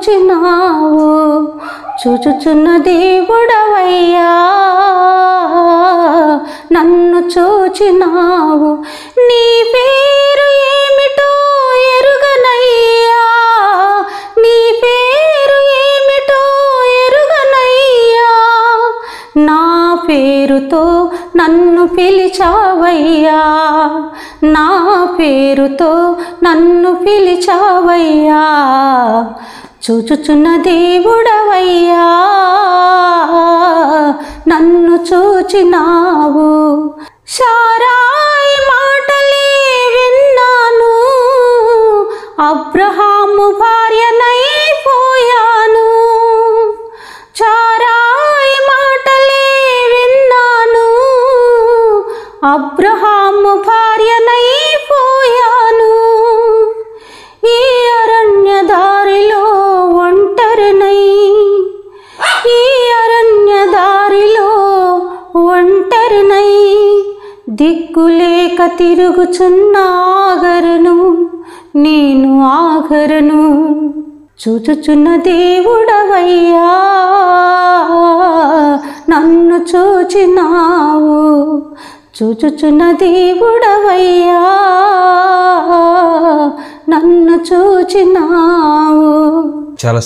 చూచినావు చూచుచున్న దేవుడవయ్యా నన్ను చూచినావు నీ పేరు ఏమిటో ఎరుగనయ్యా నీ పేరు ఏమిటో ఎరుగనయ్యా నా పేరుతో నన్ను పిలిచావయ్యా నా పేరుతో నన్ను పిలిచావయ్యా చూచుచున్న దేవుడవయ్యా నన్ను చూచినావు శారాయి మాటలే విన్నాను అబ్రహాము భార్యనైపోయాను శారాయి మాటలే విన్నాను అబ్రహాము భార్యనైపోయాను ఈ అరణ్య దారిలో ఒంటరినై ఈ అరణ్య దారిలో ఒంటరినై దిక్కులేక తిరుగుచున్న ఆగరును నేను ఆగరును చూచుచున్న దేవుడవయ్యా నన్ను చూచినావు చూచుచున్న దేవుడవయ్యా నన్ను చూచినావు. చాలా